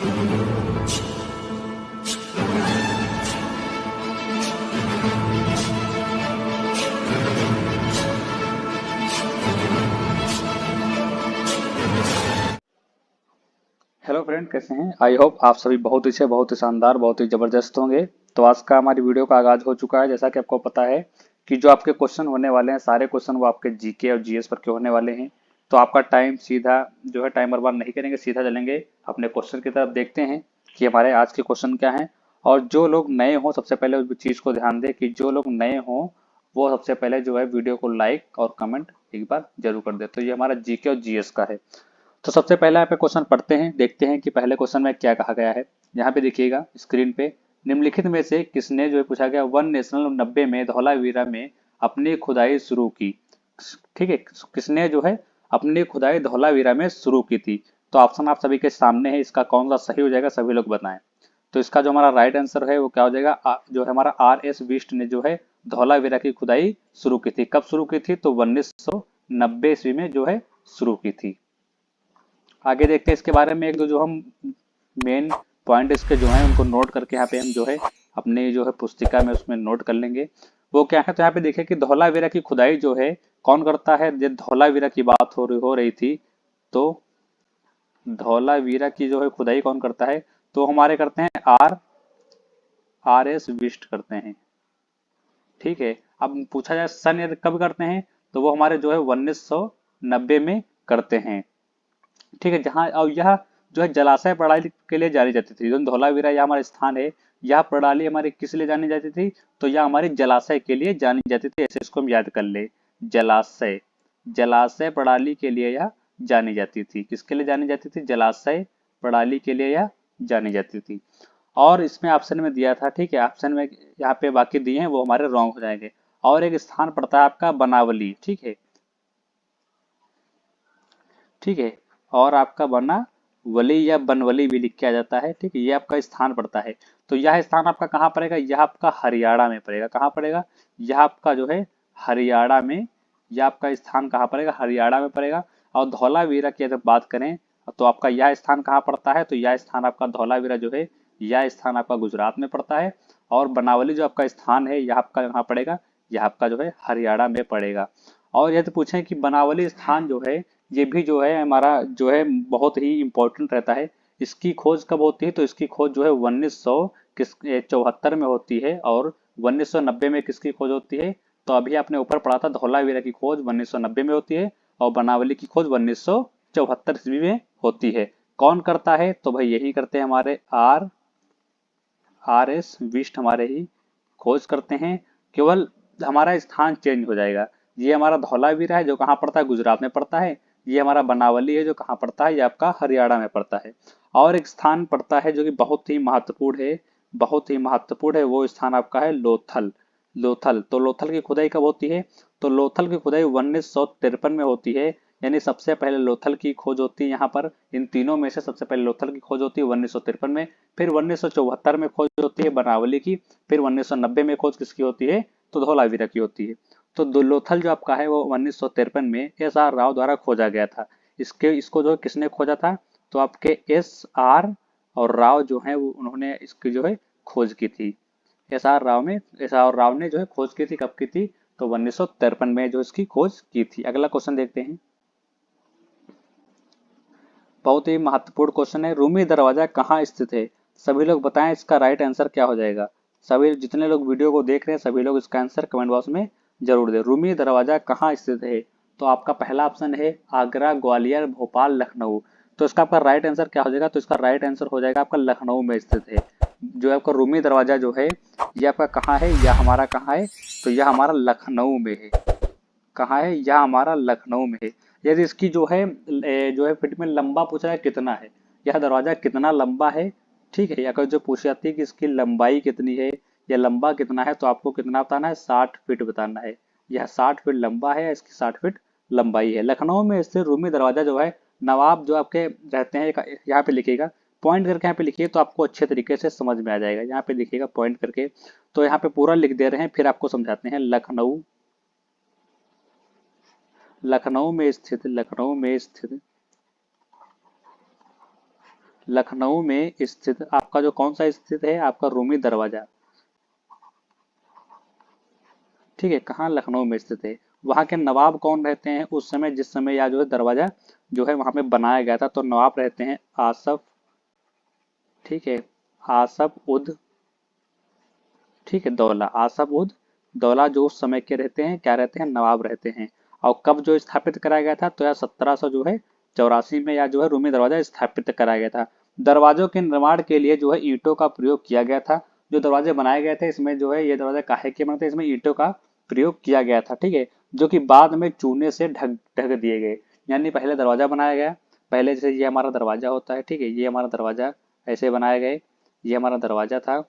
Hello friend, कैसे हैं? I hope आप सभी बहुत ही अच्छे, बहुत ही शानदार, बहुत ही जबरदस्त होंगे। तो आज का हमारी वीडियो का आगाज हो चुका है। जैसा कि आपको पता है कि जो आपके क्वेश्चन होने वाले हैं, सारे क्वेश्चन वो आपके जीके और जीएस पर के होने वाले हैं। तो आपका टाइम सीधा जो है टाइम बर्बाद नहीं करेंगे, सीधा चलेंगे अपने क्वेश्चन की तरफ। देखते हैं कि हमारे आज के क्वेश्चन क्या हैं। और जो लोग नए हों, सबसे पहले उस चीज को ध्यान दें कि जो लोग नए हों वो सबसे पहले जो है वीडियो को लाइक और कमेंट एक बार जरूर कर दे। तो ये हमारा जीके और जीएस का है। तो सबसे पहले यहाँ पे क्वेश्चन पढ़ते हैं, देखते हैं कि पहले क्वेश्चन में क्या कहा गया है। यहाँ पे देखिएगा स्क्रीन पे, निम्नलिखित में से किसने जो है पूछा गया, वन नेशनल 90 में धौलावीरा में अपनी खुदाई शुरू की। ठीक है, किसने जो है अपनी खुदाई धौलावीरा में शुरू की थी। तो ऑप्शन आप सभी के सामने है, इसका कौन सा सही हो जाएगा सभी लोग बताएं। तो इसका जो हमारा राइट आंसर है वो क्या हो जाएगा, जो है हमारा RS बिष्ट ने जो है धौलावीरा की खुदाई शुरू की थी। कब शुरू की थी? तो 1990 ईस्वी में जो है शुरू की थी। आगे देखते हैं इसके बारे में, एक दो जो हम मेन पॉइंट इसके जो हैं उनको नोट करके यहाँ पे हम जो है अपने जो है पुस्तिका में उसमें नोट कर लेंगे। वो क्या है, तो यहाँ पे देखिए कि धौलावीरा की खुदाई जो है कौन करता है। जब धौलावीरा की बात हो रही थी तो धौलावीरा की जो है खुदाई कौन करता है, तो हमारे करते हैं RS बिष्ट करते हैं। ठीक है, अब पूछा जाए सन यदि कब करते हैं, तो वो हमारे जो है 1990 में करते हैं। ठीक है, जहाँ और यह जो है जलाशय प्रणाली के लिए जानी जाती थी। जो धौलावीरा यह हमारा स्थान है, यह प्रणाली हमारी किस लिए जानी जाती थी, तो यह हमारी जलाशय के लिए जानी जाती थी। ऐसे इसको हम याद कर ले, जलाशय, जलाशय प्रणाली के लिए यह जानी जाती थी। किसके लिए जानी जाती थी? जलाशय प्रणाली के लिए यह जानी जाती थी। और इसमें ऑप्शन में दिया था, ठीक है, ऑप्शन में यहाँ पे बाकी दिए हैं वो हमारे रॉन्ग हो जाएंगे। और एक स्थान पड़ता है आपका बनावली। ठीक है, ठीक है, और आपका बना वली या बनवली भी लिख के आ जाता है। ठीक है, ये आपका स्थान पड़ता है। तो यह स्थान आपका कहाँ पड़ेगा? यह आपका हरियाणा में पड़ेगा। कहाँ पड़ेगा? यह आपका जो है हरियाणा में, यह आपका स्थान कहाँ पड़ेगा? हरियाणा में पड़ेगा। और धौलावीरा की अगर बात करें तो आपका यह स्थान कहाँ पड़ता है, तो यह स्थान आपका धौलावीरा जो है यह स्थान आपका गुजरात में पड़ता है। और बनावली जो आपका स्थान है यह आपका कहाँ पड़ेगा? यह आपका जो है हरियाणा में पड़ेगा। और यदि पूछें कि बनावली स्थान जो है ये भी जो है हमारा जो है बहुत ही इंपॉर्टेंट रहता है। इसकी खोज कब होती है? तो इसकी खोज जो है 1974 में होती है। और 1990 में किसकी खोज होती है? तो अभी आपने ऊपर पढ़ा था धौलावीरा की खोज 1990 में होती है और बनावली की खोज 1974 ईस्वी में होती है। कौन करता है? तो भाई यही करते हैं हमारे RS बिष्ट हमारे ही खोज करते हैं। केवल हमारा स्थान चेंज हो जाएगा। ये हमारा धौलावीरा है जो कहाँ पड़ता है? गुजरात में पड़ता है। ये हमारा बनावली है जो कहाँ पड़ता है? ये आपका हरियाणा में पड़ता है। और एक स्थान पड़ता है जो कि बहुत ही महत्वपूर्ण है, बहुत ही महत्वपूर्ण है। वो स्थान आपका है लोथल। लोथल, तो लोथल की खुदाई कब होती है? तो लोथल की खुदाई 1953 में होती है। यानी सबसे पहले लोथल की खोज होती है यहाँ पर। इन तीनों में से सबसे पहले लोथल की खोज होती है 1953 में। फिर 1974 में खोज होती है बनावली की। फिर 1990 में खोज किसकी होती है? तो धौलावीरा की होती है। तो लोथल जो आपका है वो 1953 में SR राव द्वारा खोजा गया था। इसको जो किसने खोजा था? तो आपके SR राव जो है वो उन्होंने इसकी जो है खोज की थी। SR राव ने जो है खोज की थी। कब की थी? तो 1953 में जो इसकी खोज की थी। अगला क्वेश्चन देखते हैं, बहुत ही महत्वपूर्ण क्वेश्चन है। रूमी दरवाजा कहाँ स्थित है? सभी लोग बताएं इसका राइट आंसर क्या हो जाएगा। सभी जितने लोग वीडियो को देख रहे हैं सभी लोग इसका आंसर कमेंट बॉक्स में जरूर दें। रूमी दरवाजा कहाँ स्थित है? तो आपका पहला ऑप्शन है आगरा, ग्वालियर, भोपाल, लखनऊ। तो इसका आपका राइट आंसर क्या हो जाएगा? तो इसका राइट आंसर हो जाएगा आपका लखनऊ में स्थित है। जो आपका रूमी दरवाजा जो है ये आपका कहाँ है? यह हमारा कहाँ है? तो यह हमारा लखनऊ में है। कहाँ है? यह हमारा लखनऊ में है। यदि इसकी जो है फीट में लंबा पूछा है कितना है, यह दरवाजा कितना लंबा है। ठीक है, अगर जो पूछ जाती है कि इसकी लंबाई कितनी है या लंबा कितना है, तो आपको कितना बताना है? 60 फीट बताना है। यह 60 फीट लंबा है, इसकी 60 फीट लंबाई है। लखनऊ में स्थित रूमी दरवाजा जो है, नवाब जो आपके रहते हैं, यहाँ पे लिखिएगा पॉइंट करके, यहाँ पे लिखिए तो आपको अच्छे तरीके से समझ में आ जाएगा। यहाँ पे लिखिएगा पॉइंट करके, तो यहाँ पे पूरा लिख दे रहे हैं फिर आपको समझाते हैं। लखनऊ, लखनऊ में स्थित, लखनऊ में स्थित लखनऊ में स्थित आपका जो कौन सा स्थित है, आपका रूमी दरवाजा। ठीक है, कहाँ, लखनऊ में स्थित है। वहाँ के नवाब कौन रहते हैं उस समय, जिस समय यह जो है दरवाजा जो है वहां पे बनाया गया था, तो नवाब रहते हैं आसफ। ठीक है, आसफ उद, ठीक है, दौला, आसफ उद दौला जो उस समय के रहते हैं, क्या रहते हैं, नवाब रहते हैं। और कब जो स्थापित कराया गया था, तो यह 1700 जो है 84 में या जो है रूमी दरवाजा स्थापित कराया गया था। दरवाजों के निर्माण के लिए जो है ईंटों का प्रयोग किया गया था। जो दरवाजे बनाए गए थे इसमें जो है, ये दरवाजा काहे के बने थे, इसमें ईंटों का प्रयोग किया गया था। ठीक है, जो कि बाद में चूने से ढक ढक दिए गए। यानी पहले दरवाजा बनाया गया, पहले जैसे ये हमारा दरवाजा होता है, ठीक है, ये हमारा दरवाजा ऐसे बनाए गए, ये हमारा दरवाजा था।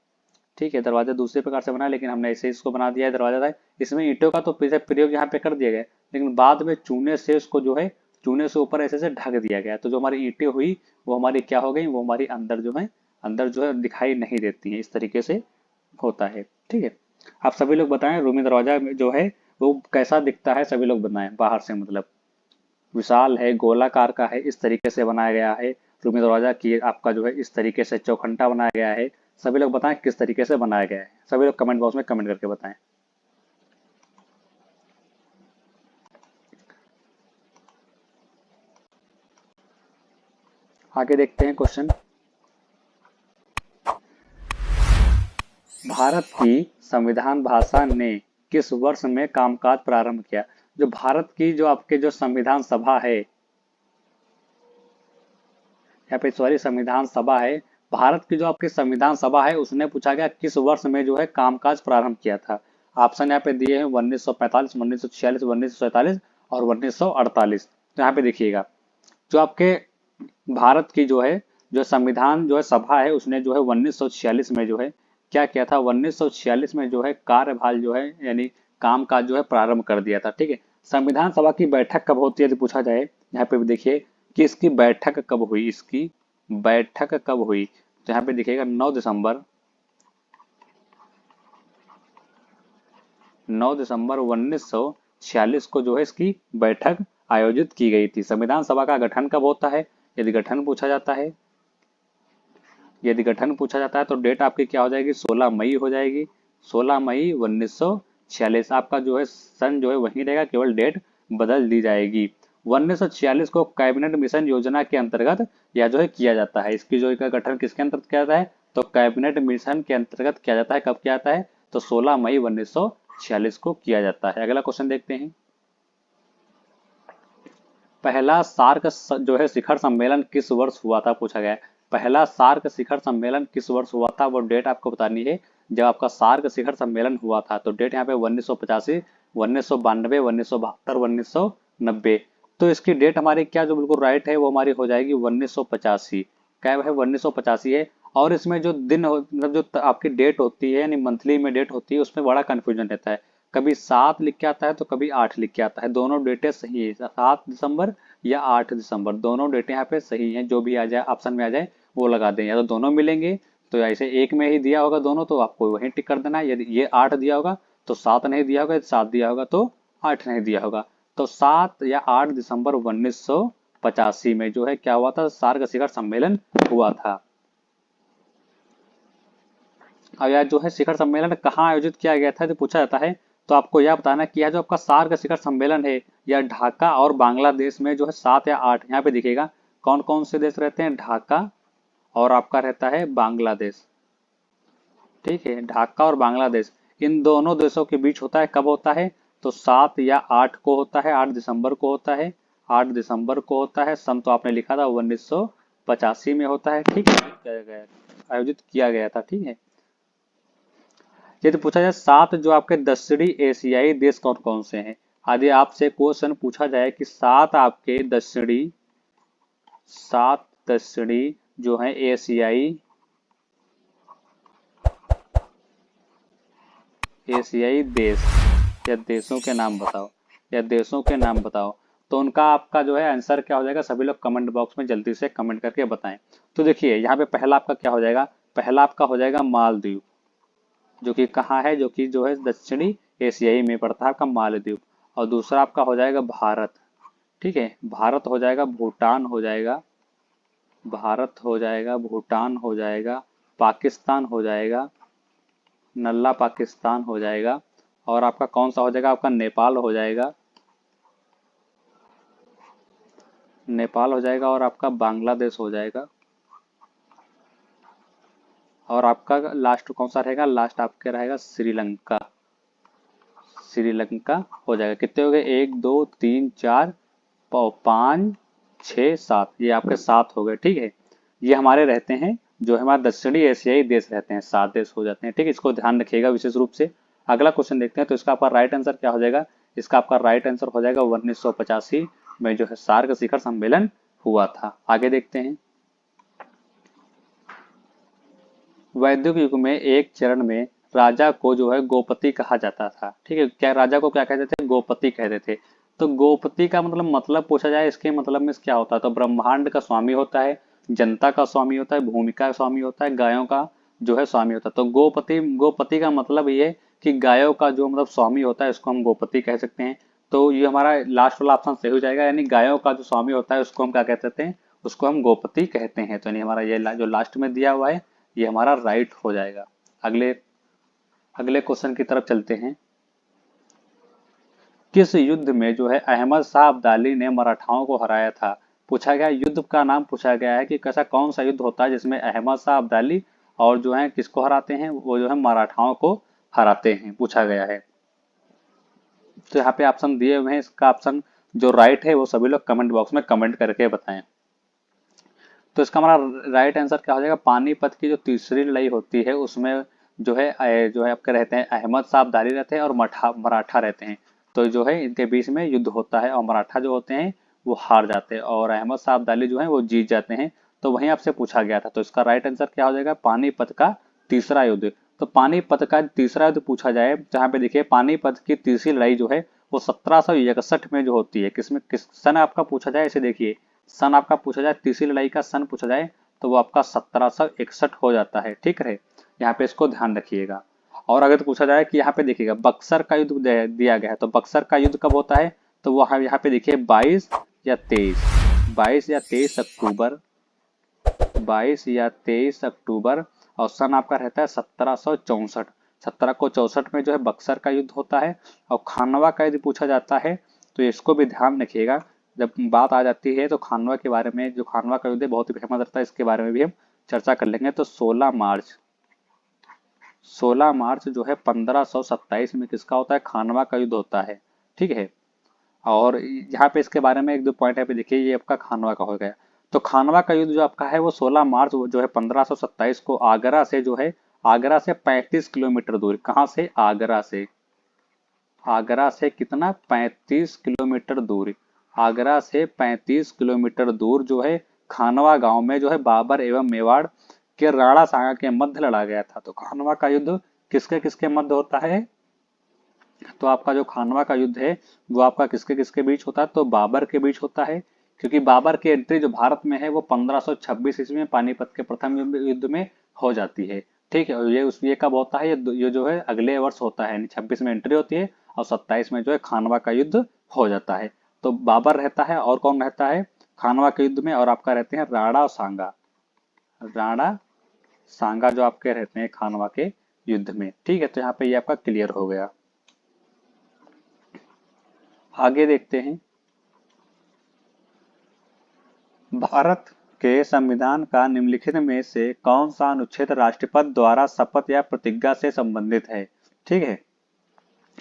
ठीक है, दरवाजा दूसरे प्रकार से बना, लेकिन हमने ऐसे इसको बना दिया है दरवाजा था। इसमें ईंटों का तो प्रयोग यहाँ पे कर दिया गया, लेकिन बाद में चूने से उसको जो है, चूने से ऊपर ऐसे से ढक दिया गया। तो जो हमारी ईंटें हुई वो हमारी क्या हो गई, वो हमारी अंदर जो है, अंदर जो है दिखाई नहीं देती है, इस तरीके से होता है। ठीक है, आप सभी लोग बताएं रूमी दरवाजा जो है वो कैसा दिखता है, सभी लोग बताएं बाहर से, मतलब विशाल है, गोलाकार का है, इस तरीके से बनाया गया है। रूमी दरवाजा की आपका जो है इस तरीके से चौखंटा बनाया गया है। सभी लोग बताएं किस तरीके से बनाया गया है, सभी लोग कमेंट बॉक्स में कमेंट करके बताएं। आगे देखते हैं क्वेश्चन। भारत की संविधान भाषा ने किस वर्ष में कामकाज प्रारंभ किया। जो भारत की जो आपके जो संविधान सभा है, या फिर सॉरी संविधान सभा है, भारत की जो आपकी संविधान सभा है उसने पूछा गया किस वर्ष में जो है कामकाज प्रारंभ किया था। ऑप्शन यहाँ पे दिए हैं 1945, 1946, 1947 और 1948। तो यहाँ पे देखिएगा, जो आपके भारत की जो है जो संविधान जो है सभा है उसने जो है 1946 में जो है क्या किया था, 1946 में जो है कार्यभार जो है यानी काम काज जो है प्रारंभ कर दिया था। ठीक है, संविधान सभा की बैठक कब होती है तो पूछा जाए, यहाँ पे भी देखिए कि इसकी बैठक कब हुई, इसकी बैठक कब हुई, तो यहाँ पे दिखेगा 9 दिसंबर, 9 दिसंबर 1946 को जो है इसकी बैठक आयोजित की गई थी। संविधान सभा का गठन कब होता है, यदि गठन पूछा जाता है, यदि गठन पूछा जाता है तो डेट आपकी क्या हो जाएगी, 16 मई हो जाएगी। 16 मई 1946 आपका जो है सन जो है वही रहेगा, केवल डेट बदल दी जाएगी। 1946 को कैबिनेट मिशन योजना के अंतर्गत यह जो है किया जाता है। इसकी जो का गठन किसके अंतर्गत किया जाता है, तो कैबिनेट मिशन के अंतर्गत किया जाता है। कब किया जाता है, तो 16 मई 1946 को किया जाता है। अगला क्वेश्चन देखते हैं। पहला सार्क जो है शिखर सम्मेलन किस वर्ष हुआ था, पूछा गया है। पहला सार्क शिखर सम्मेलन किस वर्ष हुआ था, वो डेट आपको बतानी है। जब आपका सार्क शिखर सम्मेलन हुआ था तो डेट यहाँ पे 1985, 1992, 1972, 1990। तो इसकी डेट हमारी क्या जो बिल्कुल राइट है वो हमारी हो जाएगी 1985। क्या है, 1985 है। और इसमें जो दिन मतलब जो आपकी डेट होती है यानी मंथली में डेट होती है उसमें बड़ा कंफ्यूजन रहता है। कभी 7 लिख के आता है तो कभी 8 लिख के आता है, दोनों डेटें सही है, 7 दिसंबर या 8 दिसंबर, दोनों डेटें यहाँ पे सही हैं। जो भी आ जाए ऑप्शन में आ जाए वो लगा दें, या तो दोनों मिलेंगे तो ऐसे एक में ही दिया होगा दोनों तो आपको वहीं टिक कर देना है। यदि ये 8 दिया होगा तो 7 नहीं दिया होगा, यदि 7 दिया होगा तो 8 नहीं दिया होगा। तो 7 या 8 दिसंबर 1985 में जो है क्या हुआ था, सार्क शिखर सम्मेलन हुआ था। और यह जो है शिखर सम्मेलन कहाँ आयोजित किया गया था तो पूछा जाता है, तो आपको यह बताना कि यह जो आपका सार्क शिखर सम्मेलन है यह ढाका और बांग्लादेश में जो है 7 या 8, यहाँ पे दिखेगा कौन कौन से देश रहते हैं, ढाका और आपका रहता है बांग्लादेश। ठीक है, ढाका और बांग्लादेश इन दोनों देशों के बीच होता है। कब होता है, तो 7 या 8 को होता है, 8 दिसंबर को होता है, 8 दिसंबर को होता है। सन तो आपने लिखा था 1985 में होता है। ठीक है, आयोजित किया गया था। ठीक है, यदि पूछा जाए 7 जो आपके दक्षिणी एशियाई देश कौन कौन से हैं, यदि आपसे क्वेश्चन पूछा जाए कि 7 जो है एशियाई एशियाई देश या देशों के नाम बताओ, या देशों के नाम बताओ, तो उनका आपका जो है आंसर क्या हो जाएगा, सभी लोग कमेंट बॉक्स में जल्दी से कमेंट करके बताएं। तो देखिए यहाँ पे पहला आपका क्या हो जाएगा, पहला आपका हो जाएगा मालदीव, जो कि कहाँ है, जो कि जो है दक्षिणी एशियाई में पड़ता है आपका मालदीव। और दूसरा आपका हो जाएगा भारत। ठीक है, भारत हो जाएगा, भूटान हो जाएगा, भारत हो जाएगा, भूटान हो जाएगा, पाकिस्तान हो जाएगा, नल्ला पाकिस्तान हो जाएगा, और आपका कौन सा हो जाएगा, आपका नेपाल हो जाएगा, नेपाल हो जाएगा, और आपका बांग्लादेश हो जाएगा, और आपका लास्ट कौन सा रहेगा, लास्ट आपके रहेगा श्रीलंका। श्रीलंका हो जाएगा। कितने हो गए, 1 2 3 4 5 6 7, ये आपके 7 हो गए। ठीक है, ये हमारे रहते हैं जो हमारे दक्षिणी एशियाई देश रहते हैं, 7 देश हो जाते हैं। ठीक है, इसको ध्यान रखिएगा विशेष रूप से। अगला क्वेश्चन देखते हैं, तो इसका आपका राइट आंसर क्या हो जाएगा। इसका आपका राइट आंसर हो जाएगा 1985 में जो है सार्क शिखर सम्मेलन हुआ था। आगे देखते हैं। वैदिक युग में एक चरण में राजा को जो है गोपति कहा जाता था। ठीक है, क्या राजा को क्या कहते थे, गोपति कहते थे। तो गोपति का मतलब पूछा जाए, इसके मतलब में क्या होता है, तो ब्रह्मांड का स्वामी होता है, जनता का स्वामी होता है, भूमि का स्वामी होता है, गायों का जो है स्वामी होता है। तो गोपति, गोपति का मतलब ये है कि गायों का जो स्वामी होता है, इसको हम गोपति कह सकते हैं। तो ये हमारा लास्ट वाला ऑप्शन सही हो जाएगा, यानी गायों का जो स्वामी होता है उसको हम क्या कहते हैं, उसको हम गोपति कहते हैं। तो यानी हमारा ये जो लास्ट में दिया हुआ है ये हमारा राइट हो जाएगा। अगले अगले क्वेश्चन की तरफ चलते हैं। किस युद्ध में जो है अहमद शाह अब्दाली ने मराठाओं को हराया था। पूछा गया, युद्ध का नाम पूछा गया है कि कैसा कौन सा युद्ध होता है जिसमें अहमद शाह अब्दाली और जो है किसको हराते हैं, वो जो है मराठाओं को हराते हैं, पूछा गया है। तो यहाँ पे ऑप्शन दिए हुए हैं, इसका ऑप्शन जो राइट है वो सभी लोग कमेंट बॉक्स में कमेंट करके बताएं। तो इसका हमारा राइट आंसर क्या हो जाएगा, पानीपत की जो तीसरी लड़ाई होती है उसमें जो है आपके रहते हैं अहमद शाह अब्दाली रहते हैं और मराठा रहते हैं। तो जो है इनके बीच में युद्ध होता है और मराठा जो होते हैं वो हार जाते हैं और अहमद शाह अब्दाली जो है वो जीत जाते हैं। तो वहीं आपसे पूछा गया था, तो इसका राइट आंसर क्या हो जाएगा, पानीपत का तीसरा युद्ध। तो पानीपत का तीसरा युद्ध पूछा जाए, जहाँ पे देखिए पानीपत की तीसरी लड़ाई जो है वो 1761 में जो होती है, किसमें किस सन आपका पूछा जाए, इसे देखिए सन आपका पूछा जाए, तीसरी लड़ाई का सन पूछा जाए तो वो आपका 1761 हो जाता है। ठीक है, यहाँ पे इसको ध्यान रखिएगा। और अगर तो पूछा जाए कि यहाँ पे देखिएगा बक्सर का युद्ध दिया गया है, तो बक्सर का युद्ध कब होता है, तो वो यहाँ पे देखिए 22 या 23 अक्टूबर और सन आपका रहता है 1764। 1764 में जो है बक्सर का युद्ध होता है। और खानवा का यदि पूछा जाता है तो इसको भी ध्यान रखिएगा, जब बात आ जाती है तो खानवा के बारे में, जो खानवा का युद्ध है बहुत ही फेमस रहता है, इसके बारे में भी हम चर्चा कर लेंगे। तो 16 मार्च जो है 1527 में किसका होता है, खानवा का युद्ध होता है। ठीक है, और यहाँ पे इसके बारे में एक दो पॉइंट है पे देखिए, ये आपका खानवा का हो गया। तो खानवा का युद्ध जो आपका है वो 16 मार्च जो है 1527 को आगरा से जो है, आगरा से 35 किलोमीटर दूर, कहाँ से, आगरा से, आगरा से कितना, 35 किलोमीटर दूर, आगरा से 35 किलोमीटर दूर जो है खानवा गांव में जो है बाबर एवं मेवाड़ के राणा सांगा के मध्य लड़ा गया था। तो खानवा का युद्ध किसके किसके मध्य होता है, तो आपका जो खानवा का युद्ध है वो आपका किसके किसके बीच होता है, तो बाबर के बीच होता है। क्योंकि बाबर की एंट्री जो भारत में है वो 1526 ईस्वी में पानीपत के प्रथम युद्ध में हो जाती है। ठीक है, और ये कब होता है, ये जो है अगले वर्ष होता है, 26 में एंट्री होती है और 27 में जो है खानवा का युद्ध हो जाता है। तो बाबर रहता है और कौन रहता है खानवा के युद्ध में, और आपका रहते हैं राणा और सांगा, राणा सांगा जो आपके रहते हैं खानवा के युद्ध में। ठीक है, तो यहाँ पे ये आपका क्लियर हो गया। आगे देखते हैं। भारत के संविधान का निम्नलिखित में से कौन सा अनुच्छेद राष्ट्रपति द्वारा शपथ या प्रतिज्ञा से संबंधित है। ठीक है,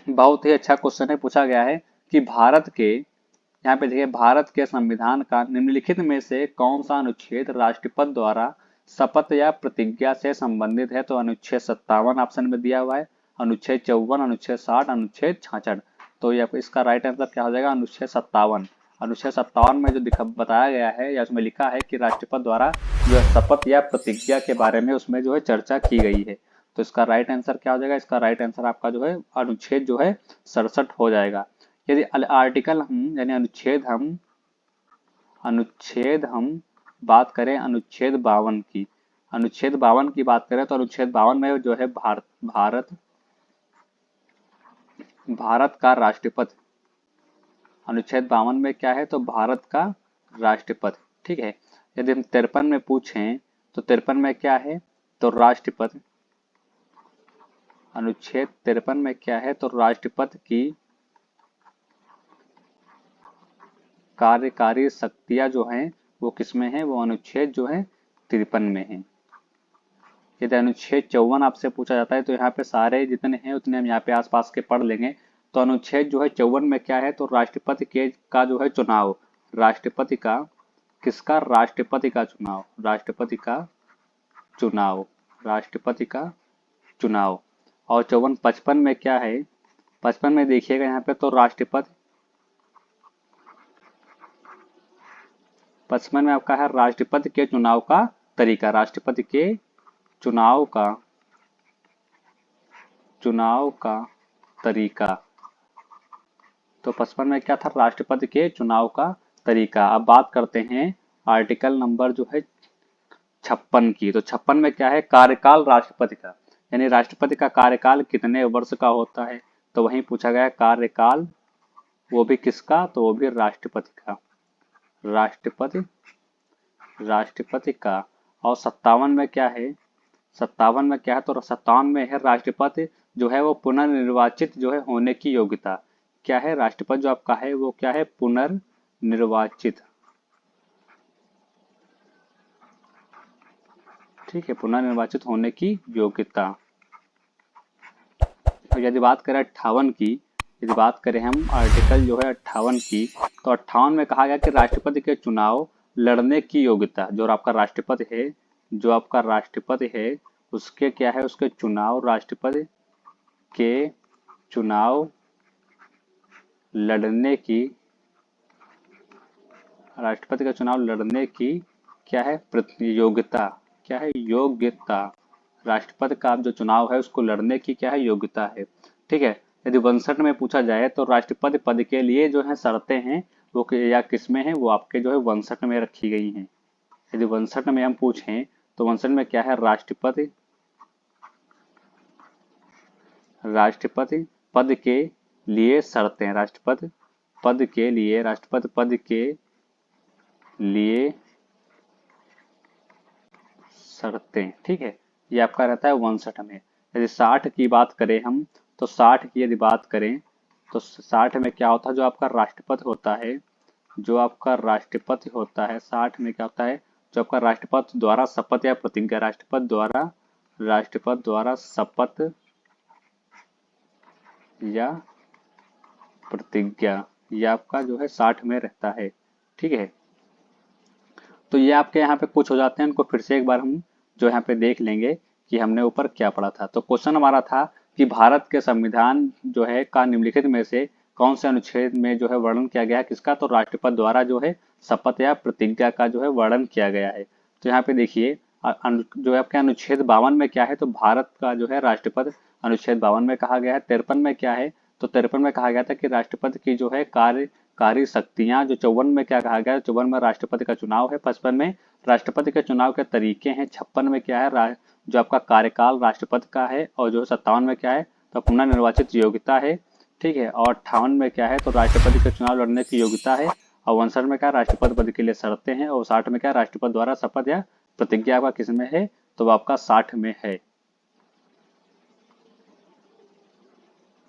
बहुत ही अच्छा क्वेश्चन है, पूछा गया है कि भारत के, यहाँ पे देखिए भारत के संविधान का निम्नलिखित में से कौन सा अनुच्छेद राष्ट्रपति द्वारा शपथ या प्रतिज्ञा से संबंधित है। तो अनुच्छेद 57 ऑप्शन में दिया हुआ है, अनुच्छेद 54, अनुच्छेद 60, अनुच्छेद 66। तो ये इसका राइट आंसर क्या हो जाएगा, अनुच्छेद 57। अनुच्छेद 57 में जो बताया गया है या उसमें लिखा है कि राष्ट्रपति द्वारा जो है शपथ या प्रतिज्ञा के बारे में उसमें जो है चर्चा की गई है। तो इसका राइट आंसर क्या हो जाएगा, इसका राइट आंसर आपका जो है अनुच्छेद जो है 67 हो जाएगा। यदि आर्टिकल हम यानी अनुच्छेद हम बात करें अनुच्छेद 52 की, अनुच्छेद 52 की बात करें तो अनुच्छेद 52 में जो है भारत का राष्ट्रपति, अनुच्छेद 52 में क्या है, तो भारत का राष्ट्रपति। ठीक है, यदि हम 53 में पूछें तो 53 में क्या है, तो राष्ट्रपति, अनुच्छेद 53 में क्या है, तो राष्ट्रपति की कार्यकारी शक्तियां जो हैं वो किसमें है, वो अनुच्छेद जो है 53 में है। यदि अनुच्छेद 54 आपसे पूछा जाता है तो यहाँ पे सारे जितने हैं उतने हम यहाँ पे आसपास के पढ़ लेंगे। तो अनुच्छेद जो है 54 में क्या है, तो राष्ट्रपति के का जो है चुनाव, राष्ट्रपति का, किसका, राष्ट्रपति का चुनाव, राष्ट्रपति का चुनाव, राष्ट्रपति का चुनाव। और 54 55 में क्या है, 55 में देखिएगा यहाँ पे, तो राष्ट्रपति, 55 में आपका है राष्ट्रपति के चुनाव का तरीका, राष्ट्रपति के चुनाव का, चुनाव का तरीका। तो 55 में क्या था, राष्ट्रपति के चुनाव का तरीका। अब बात करते हैं आर्टिकल नंबर जो है 56 की। तो 56 में क्या है, कार्यकाल राष्ट्रपति का, यानी राष्ट्रपति का कार्यकाल कितने वर्ष का होता है, तो वहीं पूछा गया है कार्यकाल, वो भी किसका, तो वो भी राष्ट्रपति का, राष्ट्रपति, राष्ट्रपति का। और 57 में क्या है, 57 में क्या है, तो 57 में है राष्ट्रपति जो है वो पुनर्निर्वाचित जो है होने की योग्यता। क्या है, राष्ट्रपति जो आपका है वो क्या है, पुनर्निर्वाचित, ठीक है, पुनर्निर्वाचित होने की योग्यता। और यदि बात करें 58 की, यदि बात करें हम आर्टिकल जो है 58 की, तो 58 में कहा गया कि राष्ट्रपति के चुनाव लड़ने की योग्यता, जो आपका राष्ट्रपति है, जो आपका राष्ट्रपति है उसके क्या है, उसके चुनाव, राष्ट्रपति के चुनाव लड़ने की, राष्ट्रपति का चुनाव लड़ने की क्या है, योग्यता, क्या है, योग्यता। राष्ट्रपति का जो चुनाव है उसको लड़ने की क्या है, योग्यता है, ठीक है। यदि 62 में पूछा जाए तो राष्ट्रपति पद के लिए जो है शर्तें हैं वो या किसमें है, वो आपके जो है 62 में रखी गई हैं। यदि 62 में हम पूछें तो 62 में क्या है, राष्ट्रपति, राष्ट्रपति पद के लिए शर्तें, राष्ट्रपति पद के लिए, राष्ट्रपति पद के लिए शर्तें, ठीक है, ये आपका रहता है 62 में। यदि 60 की बात करें हम, तो 60 की यदि बात करें तो 60 में क्या होता है, जो आपका राष्ट्रपति होता है, जो आपका राष्ट्रपति होता है, 60 में क्या होता है, जो आपका राष्ट्रपति द्वारा शपथ या प्रतिज्ञा, राष्ट्रपति द्वारा, राष्ट्रपति द्वारा शपथ या प्रतिज्ञा, ये आपका जो है 60 में रहता है, ठीक है। तो ये आपके यहाँ पे कुछ हो जाते हैं, उनको फिर से एक बार हम जो यहाँ पे देख लेंगे कि हमने ऊपर क्या पढ़ा था। तो क्वेश्चन हमारा था कि भारत के संविधान जो है का निम्नलिखित में से कौन से अनुच्छेद में जो है वर्णन किया गया है, किसका, तो राष्ट्रपति द्वारा जो है शपथ या प्रतिज्ञा का जो है वर्णन किया गया है। तो यहाँ पे देखिए जो है आपके अनुच्छेद 52 में क्या है, तो भारत का जो है राष्ट्रपति, अनुच्छेद 52 में कहा गया है। 53 में क्या है, तो 53 में कहा गया था कि राष्ट्रपति की जो है कार्यकारी शक्तियां, जो 54 में क्या कहा गया है, 54 में राष्ट्रपति का चुनाव है, 55 में राष्ट्रपति के चुनाव के तरीके हैं, 56 में क्या है, जो आपका कार्यकाल राष्ट्रपति का है, और जो 57 में क्या है, तो पुनर्निर्वाचित योग्यता है, ठीक है। और 58 में क्या है, तो राष्ट्रपति के चुनाव लड़ने की योग्यता है। और 59 में क्या, राष्ट्रपति पद के लिए शर्तें हैं। और 60 में क्या, राष्ट्रपति द्वारा शपथ या प्रतिज्ञा आपका किस में है, तो वो आपका 60 में है।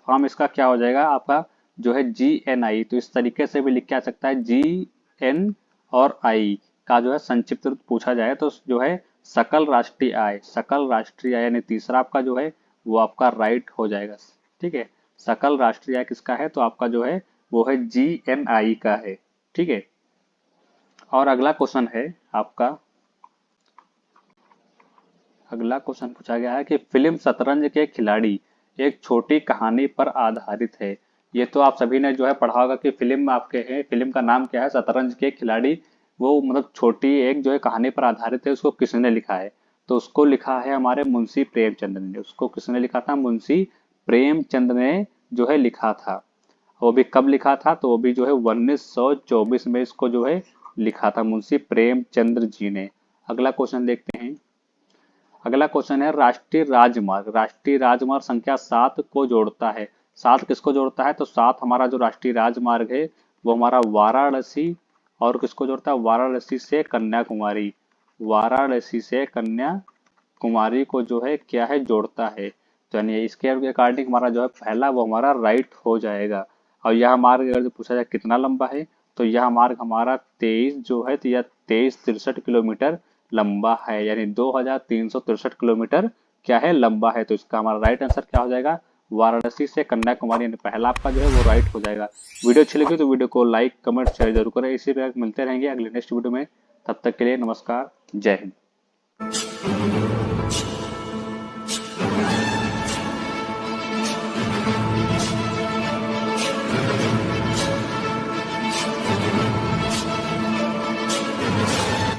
फॉर्म इसका क्या हो जाएगा आपका, जो है GNI, तो इस तरीके से भी लिखा जा सकता है, GN और I का जो है संक्षिप्त रूप पूछा जाए तो जो है सकल राष्ट्रीय आय, सकल राष्ट्रीय आय, यानी तीसरा आपका जो है वो आपका राइट हो जाएगा, ठीक है। सकल राष्ट्रीय आय किसका है, तो आपका जो है वो है GNI का है, ठीक है। और अगला क्वेश्चन है आपका, अगला क्वेश्चन पूछा गया है कि फिल्म शतरंज के खिलाड़ी एक छोटी कहानी पर आधारित है। ये तो आप सभी ने जो है पढ़ा होगा कि फिल्म आपके है, फिल्म का नाम क्या है, शतरंज के खिलाड़ी। वो मतलब छोटी एक जो है कहानी पर आधारित है, उसको किसने लिखा है, तो उसको लिखा है हमारे मुंशी प्रेमचंद ने। उसको किसने लिखा था, मुंशी प्रेमचंद ने जो है लिखा था। वो भी कब लिखा था, तो वो भी जो है 1924 में इसको जो है लिखा था मुंशी प्रेमचंद्र जी ने। अगला क्वेश्चन देखते हैं। अगला क्वेश्चन है राष्ट्रीय राजमार्ग, राष्ट्रीय राजमार्ग संख्या 7 को जोड़ता है। 7 किसको जोड़ता है, तो 7 हमारा जो राष्ट्रीय राजमार्ग है वो हमारा वाराणसी और किसको जोड़ता है, वाराणसी से कन्याकुमारी, वाराणसी से कन्याकुमारी को जो है क्या है, जोड़ता है। तो यानी इसके अकॉर्डिंग हमारा जो है पहला वो हमारा राइट हो जाएगा। और यह मार्ग अगर जो पूछा जाए कितना लंबा है, तो यह मार्ग हमारा 23 जो है, तो यह 2363 किलोमीटर लंबा है, यानी 2363 किलोमीटर क्या है, लंबा है। तो इसका हमारा राइट आंसर क्या हो जाएगा, वाराणसी से कन्याकुमारी, यानी पहला आपका जो है वो राइट हो जाएगा। वीडियो अच्छी लगी तो वीडियो को लाइक कमेंट शेयर जरूर करें। इसी प्रकार मिलते रहेंगे अगले नेक्स्ट वीडियो में। तब तक के लिए नमस्कार, जय हिंद।